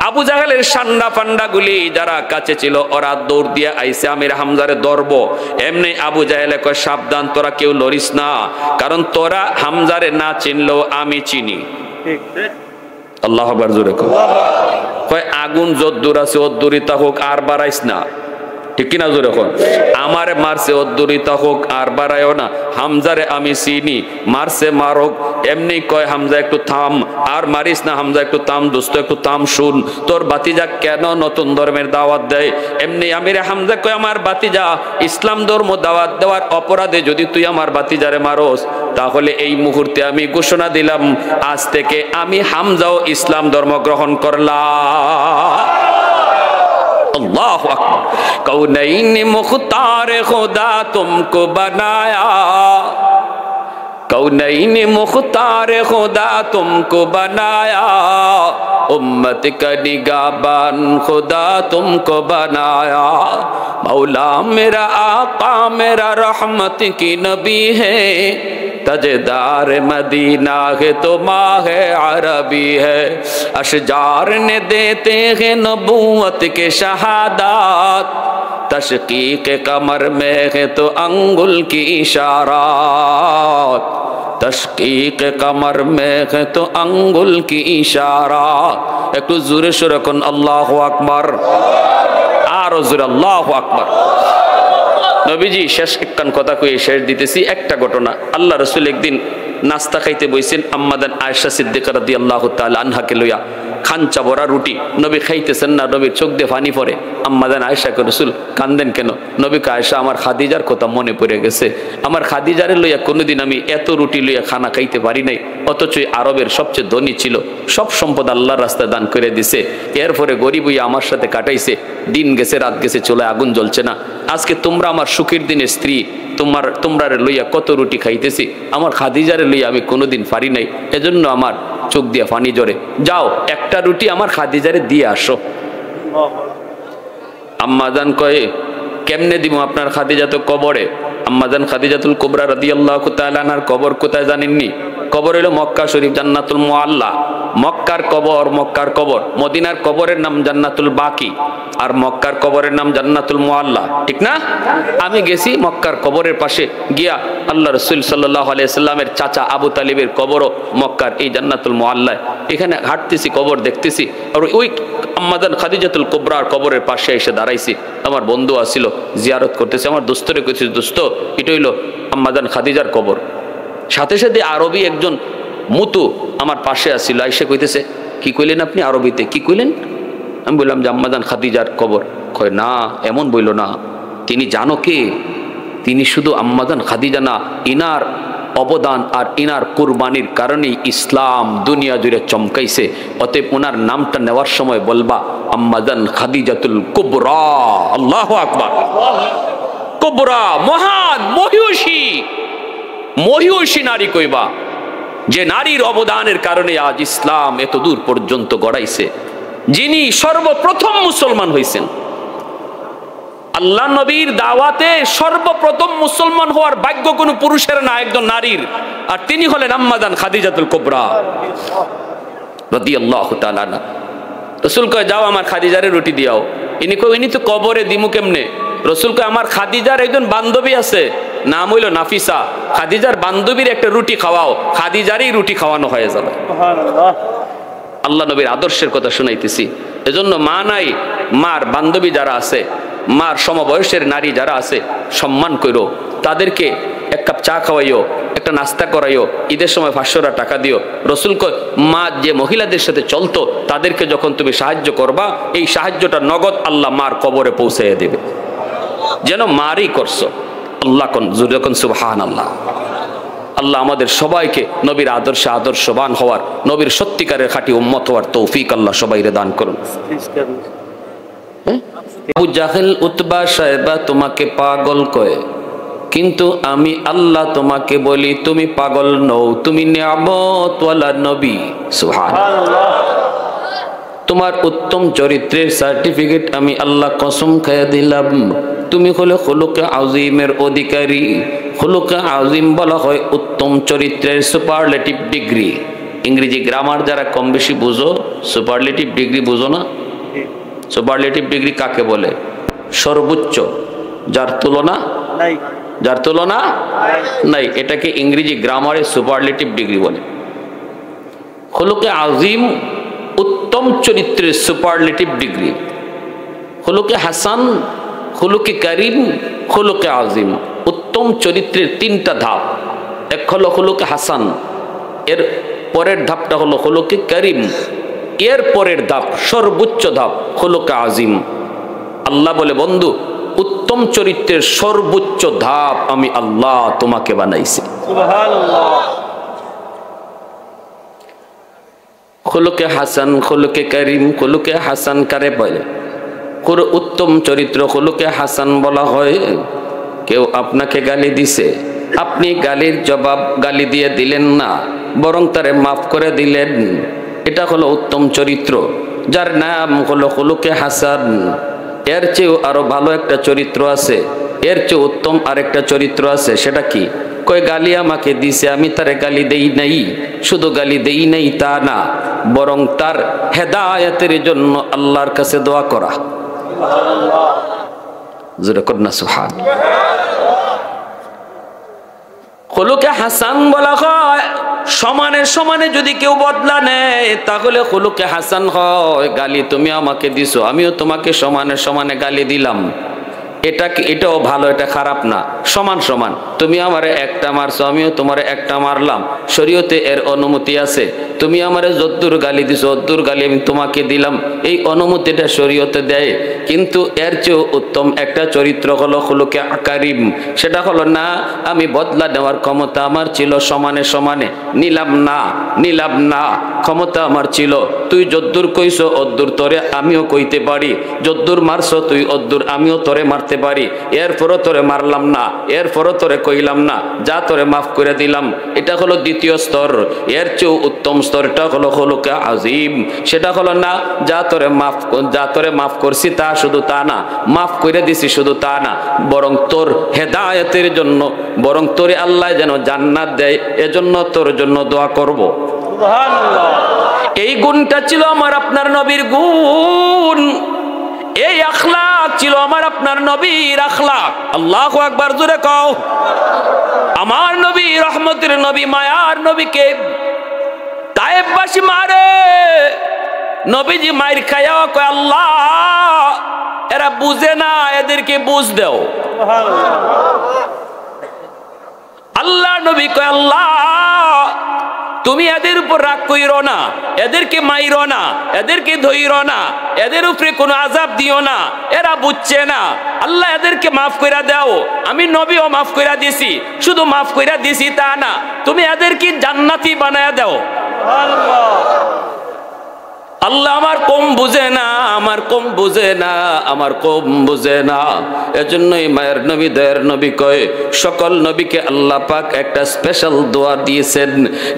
আবু জাহেলের সান্ডা ফান্ডা গুলি যারা কাছে ছিল ওরা দৌড় দিয়ে আইসে আমির হামজারে ধরবো। এমনি আবু জাহেলে কয় সাবধান, তোরা কেউ লড়িস না, কারণ তোরা হামজারে না চিনলেও আমি চিনি। আল্লাহু আকবার জোরে কয় আগুন যদ্দূর আছে ওদ্দূরই থাকুক, আর বাড়াইস না, ঠিক কিনা জোরে কন। আমারে মারছে ওদ্দূরই থাকুক, আর বাড়ায়ও না। হামজারে আমি চিনি, মারছে মারুক। এমনি কয় হামজা একটু থাম, আর মারিস না হামজা, একটু থাম দোস্ত, একটু থাম, শুন তোর বাতিজা কেন নতুন ধর্মের দাওয়াত দেয়। এমনি আমিরে হামজা কয় আমার বাতিজা ইসলাম ধর্ম দাওয়াত দেওয়ার অপরাধে যদি তুই আমার বাতিজারে মারোস, তাহলে এই মুহূর্তে আমি ঘোষণা দিলাম আজ থেকে আমি হামজাও ইসলাম ধর্ম গ্রহণ করলাম। अल्लाहु अकबर। कौनैन मुख्तार खुदा तुमको बनाया, कौनैन मुख्तार खुदा तुमको बनाया, उम्मत का निगाहबान खुदा तुमको बनाया। मौला मेरा आका मेरा रहमत की नबी है, तजदार मदीना है तो माह अरबी है। अशजार ने देते हैं नबूवत के शहादात, तशकीक कमर में है तो अंगुल की इशारात, तशकीक कमर में है तो अंगुल की इशारात। एक जोरे सोरे कोन अल्लाहु अकबर, आरो जोरे अल्लाहु अकबर। নবীজি শেষ একখান কথা কয়ে শেষ দিতেছি। একটা ঘটনা, আল্লাহ রাসূল একদিন নাস্তা খাইতে বইছেন আম্মাদান আয়েশা সিদ্দিকা রাদিয়াল্লাহু তাআলা আনহাকে লইয়া। খাঞ্চা ভরা রুটি, নবী খাইতেছেন না, নবীর চোখ দিয়ে পানি পড়ে। আম্মাদান আয়েশা কে রাসূল কান্দেন কেন? নবী কে আয়েশা আমার খাদিজার কথা মনে পড়ে গেছে, আমার খাদিজারে লইয়া কোনোদিন আমি এত রুটি লইয়া খানা খাইতে পারি নাই, অথচ আরবের সবচেয়ে ধনী ছিল, সব সম্পদ আল্লাহর রাস্তায় দান করে দিছে, এরপরে গরিব হইয়া আমার সাথে কাটাইছে, দিন গেছে রাত গেছে চুলায় আগুন জ্বলছে না। আজকে তোমরা আমার সুখের দিনের স্ত্রী, তোমরারে লইয়া কত রুটি খাইতেছি, আমার খাদিজারে লইয়া আমি কোনোদিন পারি নাই, এজন্য আমার চোখ দিয়া পানি ঝরে। যাও একটা রুটি আমার খাদিজারে দিয়ে আসো। আম্মাজান কয়ে কেমনে দিব আপনার খাদিজা তো কবরে। আম্মাজান খাদিজাতুল কুবরা রাদিয়াল্লাহু তাআলা আনহার কবর কোথায় জানেননি? কবর হলো মক্কা শরীফ, জান্নাতুল মুআল্লা। মক্কার কবর, মদিনার কবরের নাম জান্নাতুল বাকি, আর মক্কার কবরের নাম জান্নাতুল মুআল্লা, ঠিক না? আমি গেছি মক্কার কবরের পাশে গিয়া, আল্লাহ রাসূল সাল্লাল্লাহু আলাইহি সাল্লামের চাচা আবু তালিবের কবরও মক্কার এই জান্নাতুল মুআল্লায়। এখানে হাঁটতেছি, কবর দেখতেছি, আর ওই আম্মাজান খাদিজাতুল কুবরার কবরের পাশে এসে দাঁড়াইছি। আমার বন্ধু আসছিল, জিয়ারত করতেছে, আমার দোস্তরে কইছি দোস্ত এটা হইলো আম্মাজান খাদিজার কবর। সাথে সাথে আরবি একজন মুতু আমার পাশে আসছিল, আইসে কইতেছে কি কইলেন আপনি আরবিতে, কি কইলেন? আমি বললাম যে আম্মাজান খাদিজার কবর। কয় না এমন বইল না, তিনি জানো কে? তিনি শুধু আম্মাজান খাদিজা না, ইনার অবদান আর ইনার কুরবানির কারণেই ইসলাম দুনিয়া জুড়ে চমকাইছে। অতএব ওনার নামটা নেওয়ার সময় বলবা আম্মাজান খাদিজাতুল কুবরা। আল্লাহু আকবার। কুবরা মহান মহিষী নারী কইবা, যে নারীর অবদানের কারণে আজ ইসলাম এত দূর পর্যন্ত গড়াইছে, যিনি সর্বপ্রথম মুসলমান হইছেন। আল্লাহ নবীর দাওয়াতে সর্বপ্রথম মুসলমান হওয়ার ভাগ্য কোনো পুরুষের না, একজন নারীর, আর তিনি হলেন আম্মাজান খাদিজাতুল কুবরা রাদিয়াল্লাহু তাআলা আনহা। রাসূল কয় যাও আমার খাদিজারে রুটি দিয়াও। ইনি কয় ইনি তো কবরে দিমু কেমনে? রাসূল কয় আমার খাদিজার একজন বান্ধবী আছে, নাম হইল নাফিসা, খাদিজার বান্ধবীর একটা রুটি খাওয়াও, খাদিজারই রুটি খাওয়ানো হয়ে যাবে। সুবহানাল্লাহ। আল্লাহ নবীর আদর্শের কথা শুনাইতেছি। এজন্য মা নাই, মার বান্ধবী যারা আছে, মার সমবয়সের নারী যারা আছে, সম্মান করো, তাদেরকে এক কাপ চা খাওয়াইও, একটা নাস্তা করাইও, ঈদের সময় 500 টাকা দিও। রাসূল কয় মা যে মহিলাদের সাথে চলতো তাদেরকে যখন তুমি সাহায্য করবা, এই সাহায্যটা নগদ আল্লাহ মার কবরে পৌঁছাইয়া দেবে, যেন মারই করছো। আল্লাহ যখন সুবহানাল্লাহ। আল্লাহ আমাদের সবাইকে নবীর আদর্শে আদর্শবান হওয়ার, নবীর সত্যিকারের খাঁটি উম্মত হওয়ার তৌফিক আল্লাহ সবাইরে দান করুন। আবু জাহেল উতবা সাহেবা তোমাকে পাগল কয়, কিন্তু আমি আল্লাহ তোমাকে বলি তুমি পাগল নও, তুমি নিয়ামতওয়ালা নবী। সুবহানাল্লাহ। তোমার উত্তম চরিত্রের সার্টিফিকেট আমি আল্লাহ কসম খাইয়া দিলাম, তুমি হলে খুলুকে আযীমের অধিকারী। খুলুকে আযীম বলা হয় উত্তম চরিত্রের সুপারলেটিভ ডিগ্রি। ইংরেজি গ্রামার যারা কম বেশি বুঝো, সুপারলেটিভ ডিগ্রি বুঝো না? সুপারলেটিভ ডিগ্রি কাকে বলে? সর্বোচ্চ, যার তুলনা নাই, যার তুলনা নাই, এটাকে ইংরেজি গ্রামারে সুপারলেটিভ ডিগ্রি বলে। খুলুকে আজিম উত্তম চরিত্রের সুপারলেটিভ ডিগ্রি। খুলুকে হাসান, খুলুকে করিম, খুলুকে আজিম, উত্তম চরিত্রের তিনটা ধাপ। এক হলো খুলুকে হাসান, এর পরের ধাপটা হলো খুলুকে করিম, এর পরের ধাপ সর্বোচ্চ ধাপ খুলুকে আজিম। আল্লাহ বলে, বন্ধু উত্তম চরিত্রের সর্বোচ্চ ধাপ আমি আল্লাহ তোমাকে বানাইছি। সুবহানাল্লাহ। খুলুকে হাসান, খুলুকে করিম, খুলুকে হাসান কারে বলে? উত্তম চরিত্র খুলুকে হাসান বলা হয় কেউ আপনাকে গালি দিছে, আপনি গালির জবাব গালি দিয়ে দিলেন না, বরং তারে মাফ করে দিলেন, এটা হলো উত্তম চরিত্র, যার নাম হলো খুলুকে হাসান। এর চেয়েও আরো ভালো একটা চরিত্র আছে, এর চেয়ে উত্তম আরেকটা চরিত্র আছে। সেটা কি? কই গালি আমাকে দিছে, আমি তারে গালি দেই নাই, শুধু গালি দেই নাই তা না, বরং তার হেদায়েতের জন্য আল্লাহর কাছে দোয়া করা। জোরে কন্যা সুবহানাল্লাহ। খুলুকে হাসান বলা হয় সমানে সমানে যদি কেউ বদলা নেয় তাহলে খুলুকে হাসান হয়। গালি তুমি আমাকে দিছো, আমিও তোমাকে সমানে সমানে গালি দিলাম, এটাও ভালো, এটা খারাপ না, সমান সমান। তুমি আমারে একটা মারছো, আমিও তোমারে একটা মারলাম, শরীয়তে এর অনুমতি আছে। তুমি আমারে যদ্দুর গালি দিছো অদ্দুর গালি আমি তোমাকে দিলাম, এই অনুমতিটা শরীয়তে দেয়। কিন্তু এর চেয়েও উত্তম একটা চরিত্র হলো খুলুকে কারিম। সেটা হলো না আমি বদলা নেওয়ার ক্ষমতা আমার ছিল, সমানে সমানে নিলাম না, নিলাম না, ক্ষমতা আমার ছিল, তুই যদ্দুর কইছো অদ্দুর তোরে আমিও কইতে পারি, যদ্দুর মারছো তুই অদ্দুর আমিও তোরে মারতে পারি, এরপরও তোরে মারলাম না, এরপরও তোরে কইলাম না, যা তোরে মাফ করে দিলাম। এটা হলো দ্বিতীয় স্তর। এর চেয়েও উত্তম স্তরটা হলো খুলুকে আজিম। সেটা হলো না যা তোরে মাফ করছি তা শুধু তা না, মাফ করে দিছি শুধু তা না, বরং তোর হেদায়েতের জন্য, বরং তোরে আল্লাহ যেন জান্নাত দেয় এজন্য তোর জন্য দোয়া করব। সুবহানাল্লাহ। এই গুণটা ছিল আমার আপনার নবীর গুণ, এই আখলাক ছিল আমার আপনার নবীর আখলাক। আল্লাহু আকবার, জোরে কও। আমার নবী রহমতের নবী, মায়ার নবীকে তায়েববাসী মারে, নবীজি মাইর খায়া কয় আল্লাহ এরা বুঝে না, এদেরকে বুঝ দাও। আল্লাহ নবী কয় আল্লাহ তুমি এদের উপর রাগ কইরো না, এদেরকে মাইরো না, এদেরকে ধইরো না, এদের উপরে কোনো আযাব দিও না, এরা বুঝছে না, আল্লাহ এদেরকে মাফ কইরা দাও। আমি নবীও মাফ কইরা দিছি, শুধু মাফ কইরা দিছি তা না, তুমি এদেরকে জান্নাতি বানায়া দাও। আল্লাহ আমার কম বুঝে না, আমার কম বুঝে না, আমার কম বুঝে না। এজন্যই মায়ের নবী দয়ের নবী কয় সকল নবীকে আল্লাহ পাক একটা স্পেশাল দোয়া দিয়েছেন,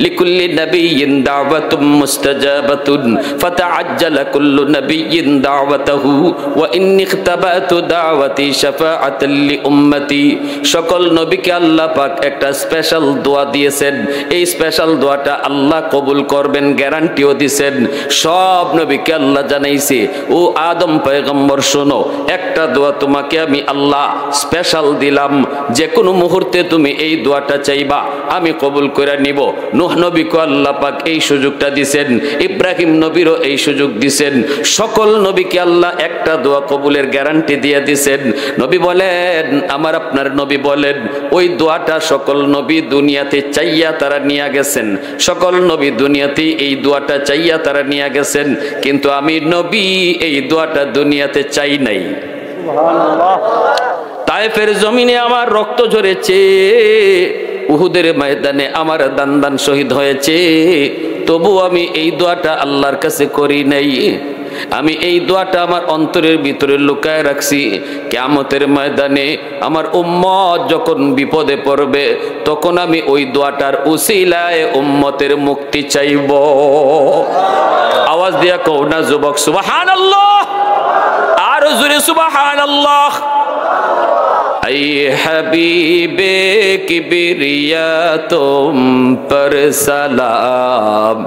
লিকুল্লি নাবিয়্যিন দাওয়াতুম মুস্তাজাবাতুন ফাতাআজ্জালা কুল্লু নাবিয়্যিন দাওয়াতাহু ওয়া ইন্নী ইখতাবাতু দাওয়াতি শাফাআতাল লিউম্মতি। সকল নবীকে আল্লাহ পাক একটা স্পেশাল দোয়া দিয়েছেন, এই স্পেশাল দোয়াটা আল্লাহ কবুল করবেন গ্যারান্টিও দিয়েছেন। সব নবীকে আল্লাহ জানাইছে, ও আদম পয়গম্বর শোনো, একটা দোয়া তোমাকে আমি আল্লাহ স্পেশাল দিলাম, যে কোনো মুহূর্তে তুমি এই দোয়াটা চাইবা আমি কবুল করে নিব। নূহ নবীকে আল্লাহ পাক এই সুযোগটা দিছেন, ইব্রাহিম নবীরও এই সুযোগ দিছেন। সকল নবীকে আল্লাহ একটা দোয়া কবুলের গ্যারান্টি দিয়ে দিছেন। নবী বলেন, আমার আপনার নবী বলেন, ওই দোয়াটা সকল নবী দুনিয়াতে চাইয়া তারা নিয়ে গেছেন, সকল নবী দুনিয়াতে এই দোয়াটা চাইয়া তারা নিয়ে গেছেন, কিন্তু আমি নবী এই দোয়াটা দুনিয়াতে চাই নাই। সুবহানাল্লাহ। তায়েফের জমিনে আমার রক্ত ঝরেছে, উহুদের ময়দানে আমার দান শহীদ হয়েছে, তবু আমি এই দোয়াটা আল্লাহর কাছে করি নাই। আমি এই দোয়াটা আমার অন্তরের ভিতরে লুকায় রাখছি, কিয়ামতের ময়দানে আমার উম্মত যখন বিপদে পড়বে তখন আমি ওই দোয়াটার উসিলায় উম্মতের মুক্তি চাইব। আওয়াজ দিয়া কও না যুবক সুবহানাল্লাহ, আর জোরে সুবহানাল্লাহ। ऐ हबीबे किबरिया तुम पर सलाम,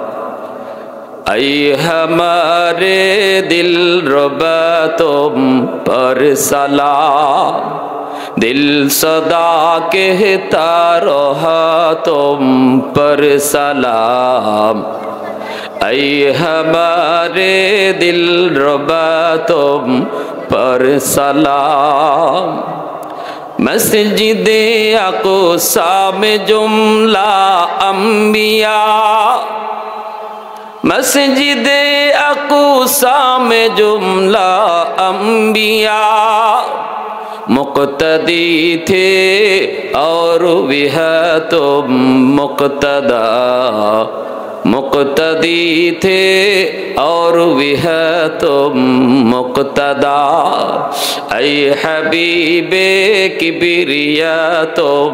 ऐ हमारे दिलरुबा तुम पर सलाम, दिल सदा कहता रहा तुम पर सलाम, ऐ हमारे दिलरुबा तुम पर सलाम। मस्जिदे अक़सा में जुमला अंबिया, मस्जिदे अक़सा में जुमला अंबिया मुक़्तदी थे और वह तुम मुक़्तदा, मुक़्तदी थे और वह तुम मुक़्तदा, ऐ हबीबे किबरिया तुम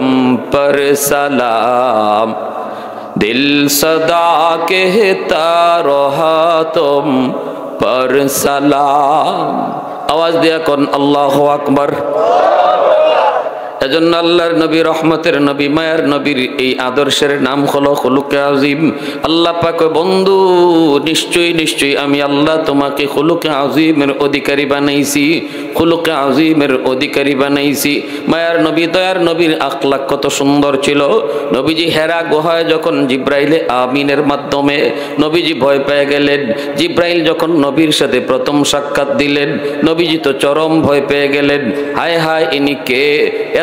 पर सलाम, दिल सदा कहता रहा तुम पर सलाम। आवाज दिया कौन अल्लाहु अकबर। এজন্য আল্লাহর নবী, রহমতের নবী, মায়ার নবীর এই আদর্শের নাম হলো খুলুকে আজিম। আল্লাহ পাক বন্ধু নিশ্চয়ই নিশ্চয়ই আমি আল্লাহ তোমাকে খুলুকে আজিমের অধিকারী বানাইছি, খুলুকে আজিমের অধিকারী বানাইছি। মায়ার নবী, দয়ার নবীর আখলাক কত সুন্দর ছিল। নবীজি হেরা গুহায় যখন জিব্রাইলে আমিনের মাধ্যমে নবীজি ভয় পেয়ে গেলেন, জিব্রাইল যখন নবীর সাথে প্রথম সাক্ষাৎ দিলেন, নবীজি তো চরম ভয় পেয়ে গেলেন। হায় হায়, ইনি কে?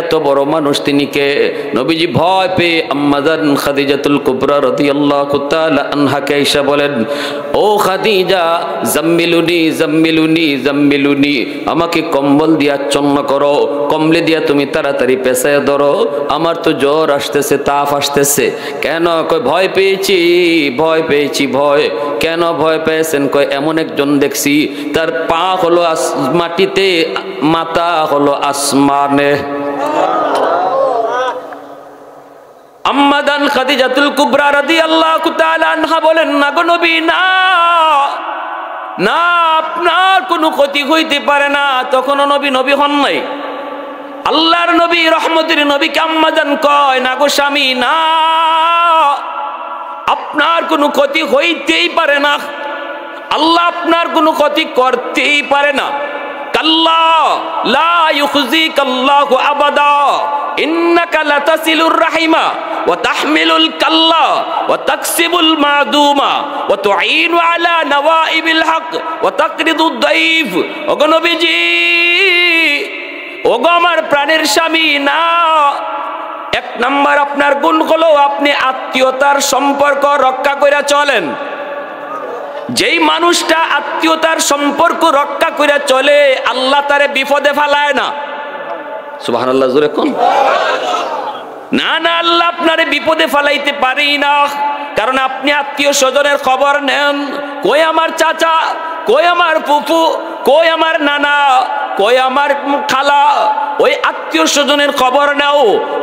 এত বড় মানুষ তিনি কে? নবীজি ভয় পেয়ে আম্মাজান খাদিজাতুল কুবরা রাদিয়াল্লাহু তাআলা আনহাকে আয়েশা বলেন, ও খাদিজা, জাম্মিলুনি জাম্মিলুনি জাম্মিলুনি, আমাকে কম্বল দিয়ে আচ্ছন্ন করো, কম্বলে দিয়া তুমি তাড়াতাড়ি পেছায় ধরো, আমার তো জ্বর আসতেছে, তাপ আসতেছে। কেন? কই ভয় পেয়েছি, ভয় পেয়েছি। ভয় কেন ভয় পেয়েছেন? কয় এমন একজন দেখছি, তার পা হলো মাটিতে, মাথা হলো আসমানে। আম্মাদান খাদিজাতুল কুবরা রাদিয়াল্লাহু তাআলা আনহা বলেন, না গো নবী, না না, আপনার কোনো ক্ষতি হইতে পারে না। তখনও নবী নবী হন নাই। আল্লাহর নবী, রহমতের নবীকে আম্মাদান কয়, না গো স্বামী, না, আপনার কোনো ক্ষতি হইতেই পারে না, আল্লাহ আপনার কোনো ক্ষতি করতেই পারে না। কাল্লা লা ইউখজিকাল্লাহু আবাদা, ইন্নাকা লাতাসিলুর রাহিমা ওয়া তাহমিলুল কাল্লা ওয়া তাকসিবুল মাদুমা ওয়া তুঈনু আলা নওয়াইবিল হক ওয়া তাকরিদুদ দাইফ। ওগো নবীজি, ওগো আমার প্রাণের স্বামী, না, এক নাম্বার আপনার গুণ হলো আপনি আত্মীয়তার সম্পর্ক রক্ষা করে চলেন। যেই মানুষটা আত্মীয়তার সম্পর্ক রক্ষা করে চলে, আল্লাহ তারে বিপদে ফেলায় না। সুবহানাল্লাহ, জোরে কোন। না না, আল্লাহ আপনারে বিপদে ফেলাইতে পারেই না, কারণ আপনি আত্মীয় স্বজনের খবর নেন। কই আমার চাচা, কই আমার ফুফু, কই আমার নানা, কই আমার খালা, ওই আত্মীয় স্বজনের খবর নাও।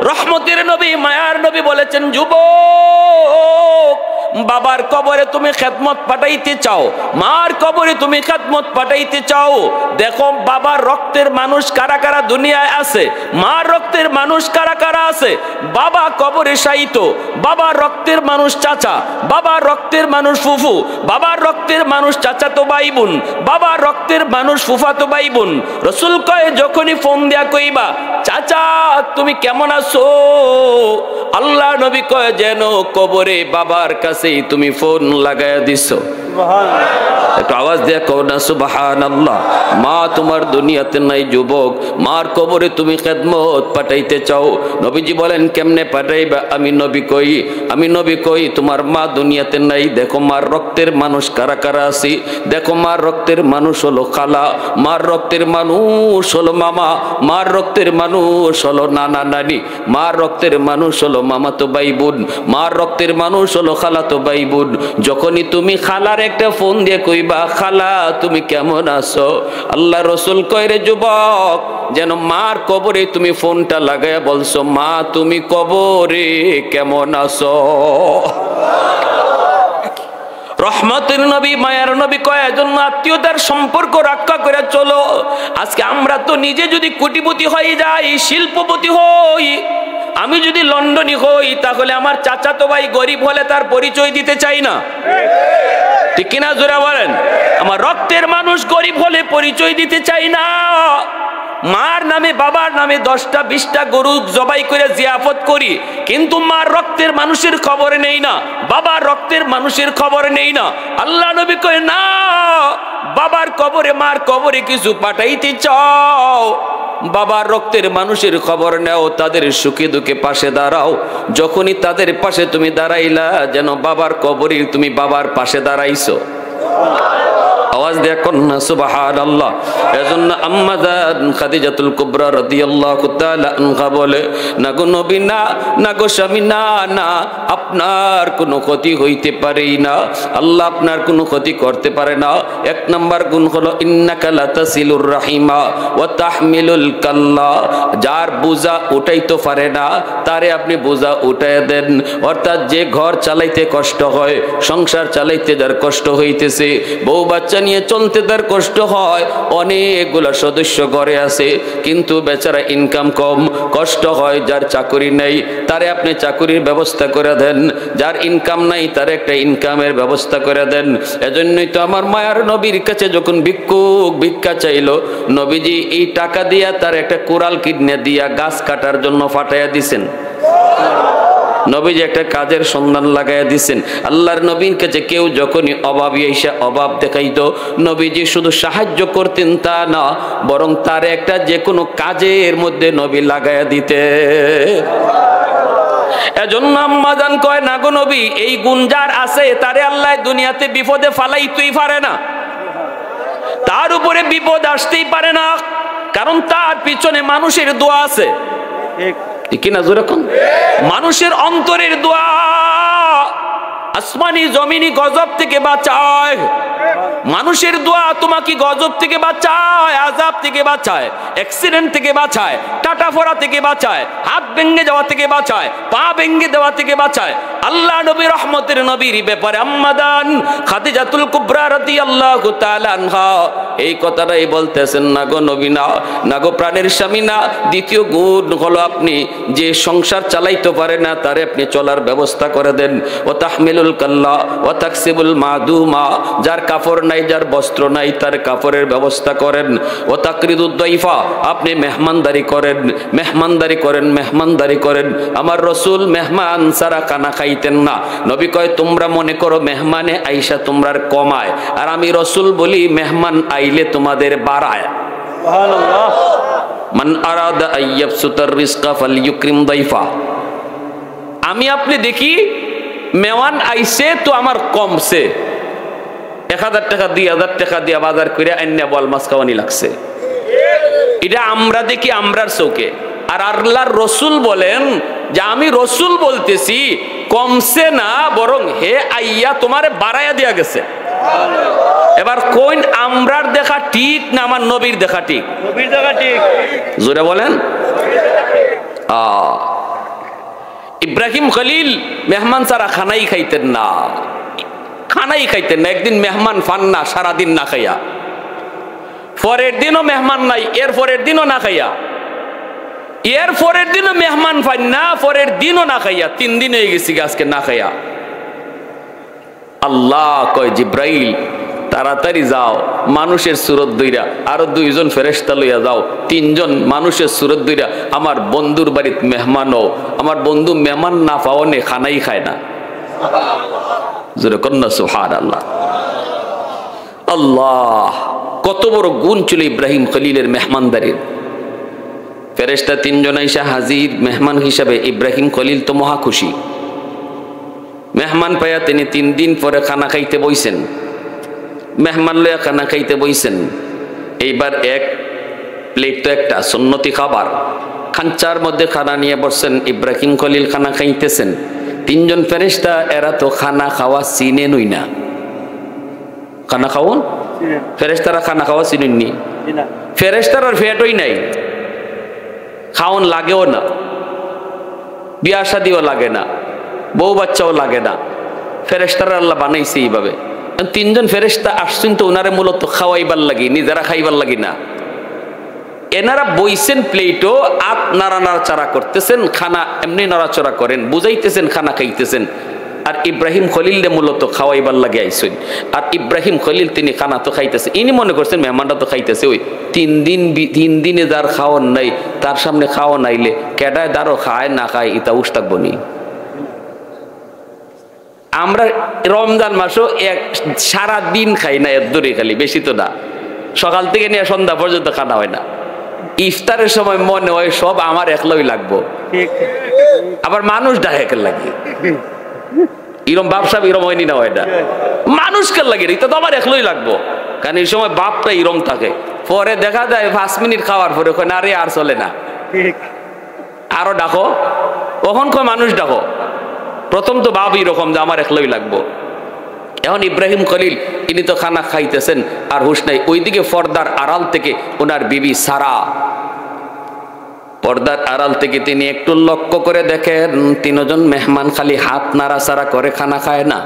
রহমতের নবী, মায়ার নবী বলেছেন, যুবক, বাবার কবরে তুমি খেদমত পাঠাইতে চাও, মার কবরে তুমি খেদমত পাঠাইতে চাও, দেখো বাবার রক্তের মানুষ কারা কারা দুনিয়ায় আছে, মার রক্তের মানুষ কারা কারা আছে। বাবা কবরে শায়িত, বাবার রক্তের মানুষ চাচা, বাবার রক্তের মানুষ ফুফু, বাবার রক্তের মানুষ চাচাতো ভাই বোন, বাবার রক্তের মানুষ ফুফাতো ভাই বোন। রসুল কয়, যখনই ফোন দেয়া কইবা, চাচা তুমি কেমন আছো, আল্লাহ নবী কয়, যেন কবরে বাবার কাছেই তুমি ফোন লাগায়া দিছো। একটু আওয়াজ দিয়ে কও না সুবহানাল্লাহ। মা তোমার দুনিয়াতে নাই যুবক, মার কবরে তুমি খেদমত পাঠাইতে চাও। নবীজি বলেন, কেমনে পাঠাইবা? আমি নবী কই, তোমার মা দুনিয়াতে নাই, দেখো মার রক্তের মানুষ কারা কারা আছি, দেখো মার রক্তের মানুষ হলো খালা, মার রক্তের মানুষ হলো মামা, মার রক্তের মানুষ হলো নানা নানি, মার রক্তের মানুষ হলো মামাতো ভাই বোন, মার রক্তের মানুষ হলো খালাতো ভাই বোন। যখনই তুমি খালার একটা ফোন দিয়ে কইবা, খালা তুমি কেমন আছো, আল্লাহ রসুল কয়, রে যুবক, যেন মার কবরে তুমি ফোনটা লাগায়া বলছো, মা তুমি কবরে কেমন আছো। রহমতের নবী মায়ার নবী কয় এজন্য আত্মীয়তার সম্পর্ক রক্ষা করে চলো। আজকে আমরা তো নিজে যদি কোটিপতি হয়ে যাই, শিল্পপতি হই, আমি যদি লন্ডনী হই, তাহলে আমার চাচাতো ভাই গরিব হলে তার পরিচয় দিতে চাই না, ঠিক কিনা জোরে বলেন? আমার রক্তের মানুষ গরিব হলে পরিচয় দিতে চাই না। মার নামে বাবার নামে 10টা 20টা গরু জবাই করে জিয়াফত করি, কিন্তু মার রক্তের মানুষের খবর নেই না, বাবার রক্তের মানুষের খবর নেই না। আল্লাহ নবী কয় না, বাবার কবরে মার কবরে কিছু পাঠাইতে চাও, বাবার রক্তের মানুষের খবর নাও, তাদের সুখে দুঃখে পাশে দাঁড়াও। যখনই তাদের পাশে তুমি দাঁড়াইলা, যেন বাবার কবরে তুমি বাবার পাশে দাঁড়াইছো। আওয়াজ দিয়া কন্যা সুবহানাল্লাহ। এজন্য আম্মা জান খাদিজাতুল কুবরা রাদিয়াল্লাহু তাআলা আনহা বলে, না গো নবী না, না গো স্বামী না, না আপনার কোনো ক্ষতি হইতে পারে না, আল্লাহ আপনার কোনো ক্ষতি করতে পারে না। এক নাম্বার গুণ হলো ইন্নাকা লাতাসিলুর রাহিমা ওয়া তাহমিলুল কাল্লা। যার বোঝা উঠাইতে পারে না তারে আপনি বোঝা উঠায় দেন। অর্থাৎ যে ঘর চালাইতে কষ্ট হয়, সংসার চালাইতে যার কষ্ট হইতেছে, বউ বাচ্চা নিয়ে চলতে তার কষ্ট হয়, অনেকগুলো সদস্য ঘরে আছে কিন্তু বেচারা ইনকাম কম, কষ্ট হয়। যার চাকরি নেই তারে আপনি চাকরির ব্যবস্থা করে দেন, যার ইনকাম নাই তার একটা ইনকামের ব্যবস্থা করে দেন। এজন্যই তো আমার মায়ার নবীর কাছে যখন ভিক্ষুক ভিক্ষা চাইলো, নবীজি এই টাকা দিয়া তার একটা কোরাল কিডনি দিয়া গাছ কাটার জন্য ফাটাইয়া দিছেন। নবীজি একটা কাজের সন্ধান লাগাইয়া দিছেন। আল্লাহর নবীর কাছে কেউ যখনই অভাবী এসে অভাব দেখাইতো, নবীজি শুধু সাহায্য করতেন তা না, বরং তার একটা যে কোনো কাজের মধ্যে নবী লাগাইয়া দিতে। এজন্য আম্মা জান কয়, না গো নবী, এই গুণ যার আছে তারে আল্লাহ দুনিয়াতে বিপদে ফালাইতেই পারে না, তার উপরে বিপদ আসতেই পারে না, কারণ তার পিছনে মানুষের দোয়া আছে, ঠিক না যেরকম মানুষের অন্তরের দোয়া আসমানি জমিনি গজব থেকে বাঁচায়। মানুষের দোয়া তোমাকে গজব থেকে বাঁচায়, আযাব থেকে বাঁচায়, অ্যাক্সিডেন্ট থেকে বাঁচায়, টাটা ফোড়া থেকে বাঁচায়, হাত ভেঙে যাওয়া থেকে বাঁচায়, পা ভেঙে দেওয়া থেকে বাঁচায়। আল্লাহ নবী রহমতের নবীর ব্যাপারে আম্মা জান খাদিজাতুল কুবরা রাদিয়াল্লাহু তাআলা আনহা এই কথাটাই বলতেছেন, না গো নবী না, না গো প্রাণের স্বামী না। দ্বিতীয় গুণ হলো আপনি যে সংসার চালাইতে পারে না তারে আপনি চলার ব্যবস্থা করে দেন। ও তাহমিলুল কাল্লা ও তাকসিবুল মাদুমা, যার কাপড় নাই, যার বস্ত্র নাই, তার কাপড়ের ব্যবস্থা করেন। ও তাকরিদুদ দাইফা, আপনি মেহমানদারি করেন, মেহমানদারি করেন, মেহমানদারি করেন। আমার রসুল মেহমান ছাড়া খানা খাইতেন না। নবী কয়, তোমরা মনে করো মেহমানে আইসা তোমরার কমায়, আর আমি রসুল বলি মেহমান আইলে তোমাদের বাড়ায়। সুবহানাল্লাহ। মান আরাদা আইয়াবসুতার রিজকা ফালইউকরিম দাইফা। আমি আপনি দেখি মেওয়ান আইছে তো আমার কমছে, 1000 টাকা 2000 টাকা দিয়া বাজার করে আইনা বল মাছ খাওয়ানি লাগছে, এটা আমরা দেখি আমরার চোখে। আর আল্লাহর রসুল বলেন যে আমি রসুল বলতেছি কমছে না, বরং হে আইয়া তোমারে বাড়াইয়া দেয়া গেছে। এবার কোন আমরার দেখা ঠিক না আমার নবীর দেখা ঠিক? নবীর দেখা ঠিক। জোরে বলেন। ইব্রাহিম খলিল মেহমান ছাড়া খানাই খাইতেন না, খানাই খাইতেন না। একদিন মেহমান ফান না, সারাদিন না খাইয়া, পরের দিনও মেহমান নাই, এর পরের দিনও না খাইয়া, এর পরের দিনও মেহমান ফান না, পরের দিনও না খাইয়া, 3 দিন হয়ে গেছি আজকে না খাইয়া। আল্লাহ কয়, জিব্রাইল তাড়াতাড়ি যাও, মানুষের সুরত দইরা আরো 2 জন ফেরেশতা লইয়া যাও, 3 জন মানুষের সুরত দইরা আমার বন্ধুর বাড়িতে মেহমানও, আমার বন্ধু মেহমান না পাওনে খানাই খায় না। জোরে কন্যা সুবহানাল্লাহ। আল্লাহ, কত বড় গুণ ছিল ইব্রাহিম খলিলের মেহমানদারির। ফেরেশতা 3 জন আইসা হাজির মেহমান হিসাবে। ইব্রাহিম খলিল তো মহা খুশি, মেহমান পাইয়া তিনি 3 দিন পরে খানা খাইতে বইছেন, মেহমান লইয়া খানা খাইতে বইছেন। এইবার এক প্লেট তো একটা সুন্নতি খাবার, খাঞ্চার মধ্যে খানা নিয়ে বসছেন, ইব্রাহিম খলিল খানা খাইতেছেন। 3 জন ফেরেশতা, এরা তো খানা খাওয়া চিনে নই না। খানা খাওন ফেরেশতারা খানা খাওয়া চিনেননি, ফেরেশতার ফেটই নাই, খাওন লাগেও না, বিয়া শাদিও লাগে না, বউ বাচ্চাও লাগে না। ফেরেশতারা আল্লাহ বানাইছে এইভাবে। তিনজন ফেরেশতা আসছেন তো ওনারে মূলত খাওয়াইবার লাগি, নিজেরা খাইবার লাগি না। এনারা বইছেন প্লেটও, আত নাড়াচাড়া করতেছেন, খানা এমনি নড়াচড়া করেন, বুঝাইতেছেন খানা খাইতেছেন। আর ইব্রাহিম খলিল মূলত খাওয়াইবার লাগে আইসেন। আর ইব্রাহিম খলিল তিনি খানা তো খাইতেছে, ইনি মনে করছেন মেহমানরা তো খাইতেছে। ওই 3 দিনে যার খাওয়ান নাই তার সামনে খাওয়া নাইলে কেডায় দারো খায় না খায় ইতা উস থাকবো নি। আমরা রমজান মাসও সারা দিন খাই না, এর দূরে খালি, বেশি তো না, সকাল থেকে নিয়ে সন্ধ্যা পর্যন্ত খানা হয় না। ইফতারের সময় মনে হয় সব আমার একলাই লাগবো, আবার মানুষ ডাকে লাগে ইরম বাপসা ইরম হয়নি না, হয় না মানুষকে লাগে, এটা তো আমার একলাই লাগবো। কারণ এই সময় বাপটা ইরম থাকে, পরে দেখা যায় 5 মিনিট খাওয়ার পরে না রে আর চলে না, আরো ডাকো, কখন কয় মানুষ ডাকো। প্রথম তো বাপ এরকম যে আমার একলাই লাগবো। এখন ইব্রাহিম খলিল ইনি তো খানা খাইতেছেন আর হুশ নাই। ওইদিকে পর্দার আড়াল থেকে ওনার বিবি সারা, পর্দার আড়াল থেকে তিনি একটু লক্ষ্য করে দেখেন 3 জন মেহমান খালি হাত নাড়াচাড়া করে, খানা খায় না।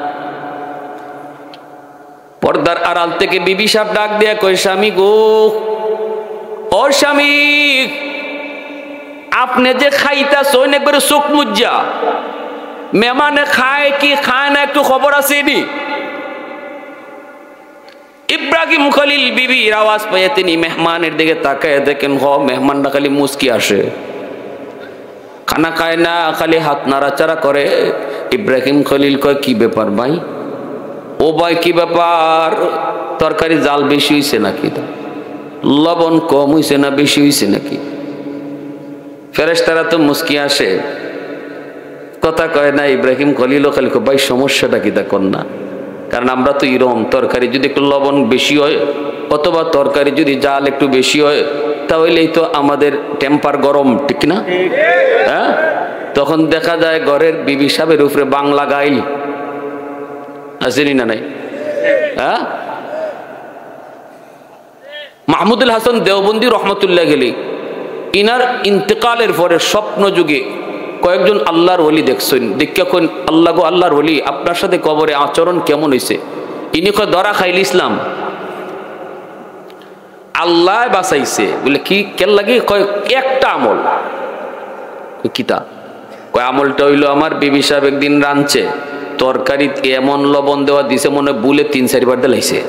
পর্দার আড়াল থেকে বিবি সাহেব ডাক দিয়ে কই, স্বামী গো, ও স্বামী, আপনি যে খাইতেছেন একবারে চোখ মুজ্জা, মেহমানে খায় কি খায় না একটু খবর আছে নি? ইব্রাহিম খলিল বিবির আওয়াজ পেয়ে তিনি মেহমানের দিকে তাকায় দেখেন, মেহমানটা খালি মুস্কি আসে, খানা খায় না, খালি হাত নাড়াচাড়া করে। ইব্রাহিম খলিল কয়, কি ব্যাপার ভাই? ও ভাই কি ব্যাপার, তরকারি জাল বেশি হয়েছে নাকি, লবণ কম হয়েছে না বেশি হয়েছে নাকি? ফেরেশতারা তো মুস্কি আসে, কথা কয় না। ইব্রাহিম খলিলও খালি ভাই সমস্যাটা কি তা কর না, কারণ আমরা তো ইরম, তরকারি যদি একটু লবণ বেশি হয় অথবা তরকারি যদি জাল একটু বেশি হয় তাহলেই তো আমাদের টেম্পার গরম, ঠিক না? হ্যাঁ, তখন দেখা যায় ঘরের বিবি সাহেবের উপরে বাংলা গাইল আসেনি না নাই? হ্যাঁ, মাহমুদুল হাসান দেওবন্দি রহমতুল্লাহ গেলি ইনার ইন্তেকালের পরে স্বপ্ন যুগে কয়েকজন আল্লাহর ওলি দেখছেন, দেখে কোন আল্লাহ গো আল্লাহর ওলি, আপনার সাথে কবরে আচরণ কেমন হয়েছে? ইনি কয় ধরা খাইল ইসলাম, আল্লাহ বাঁচাইছে। বলে কি কেন লাগে? কয় একটা আমল। কিতা? কয় আমলটা হইলো আমার বিবি সাহেব একদিন রাঁধছে, তরকারিতে এমন লবণ দেওয়া দিছে মনে বুলে 3-4 বার দিলাইছে,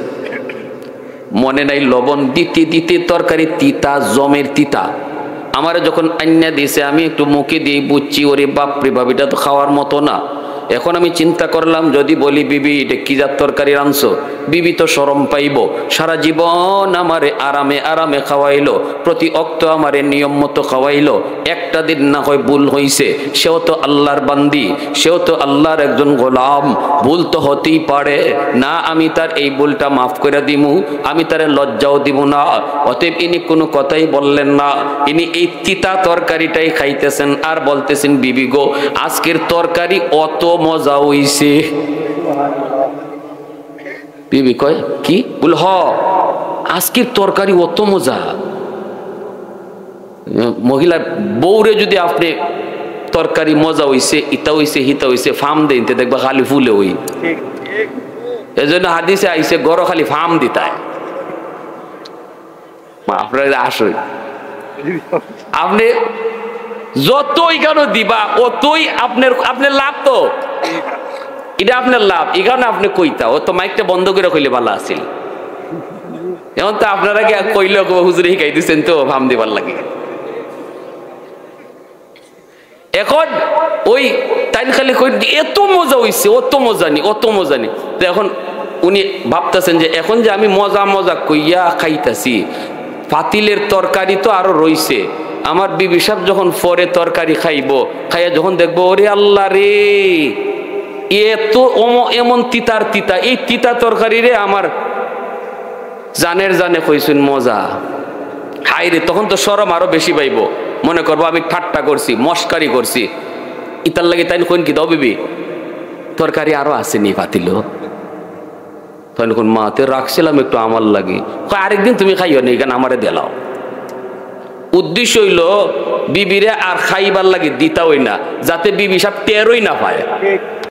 মনে নাই লবণ দিতে দিতে তরকারি তিতা, জমের তিতা। আমারে যখন আন্না দিয়েছে আমি একটু মুখে দিয়ে বুঝছি, ওরে বাপরে বাপ, এটা তো খাওয়ার মতো না। এখন আমি চিন্তা করলাম যদি বলি বিবি এটা কি জাত তরকারি রাঁধছো, বিবি তো শরম পাইব। সারা জীবন আমারে আরামে আরামে খাওয়াইলো, প্রতি অক্ত আমারে নিয়ম মতো খাওয়াইলো, একটা দিন না হয় ভুল হইছে, সেও তো আল্লাহর বান্দি, সেও তো আল্লাহর একজন গোলাম, ভুল তো হতেই পারে না, আমি তার এই ভুলটা মাফ করে দিমু, আমি তারে লজ্জাও দিব না। অতএব ইনি কোনো কথাই বললেন না, ইনি এই তিতা তরকারিটাই খাইতেছেন আর বলতেছেন, বিবি গো আজকের তরকারি অত মজা হইছে। বিবি কয় কি? বল হ, আজকের তরকারি অত মজা। মহিলা বউরে যদি আপনি তরকারি মজা হইছে, ইতা হইছে, হিতা হইছে ফার্ম দেন, দেখবা খালি ফুলে হই। এজন্য হাদিসে আইছে গড় খালি ফার্ম দিতায়। আপনার আসই, আপনি যতই কেন দিবা অতই আপনার লাভ, তো এটা আপনার লাভ। এখানে আপনি কইতা ও তো মাইকটা বন্ধ করে কইলে ভালো আছিল। এখন তো আপনারা কি কইলে হুজুরে শিখাই দিচ্ছেন তো ফার্ম দিবার লাগে। এখন ওই তাইন খালি কই এত মজা হইছে, অত মজা নি, অত মজা নি। তো এখন উনি ভাবতেছেন যে এখন যে আমি মজা মজা কইয়া খাইতাছি, পাতিলের তরকারি তো আরো রইছে, আমার বিবি সাহেব যখন পরে তরকারি খাইবো, খাইয়া যখন দেখবো ওরে আল্লাহ রে এত এমন তিতার তিতা, এই তিতা তরকারি রে আমার জানের জানে কইছেন মজা, হাই রে, তখন তো শরম আরো বেশি পাইব, মনে করবো আমি ঠাট্টা করছি, মস্কারি করছি। ইতার লাগে তাই কোন কি দাও বিবি তরকারি আরো আসেনি পাতিল, তখন কোন মাতে রাখছিলাম একটু আমার লাগে, আরেকদিন তুমি খাইও না, এখানে আমারে দেলাও। উদ্দেশ্য হইল বিবিরে আর খাইবার লাগে দিতা হই না, যাতে বিবি সাহেব টেরই না পায়।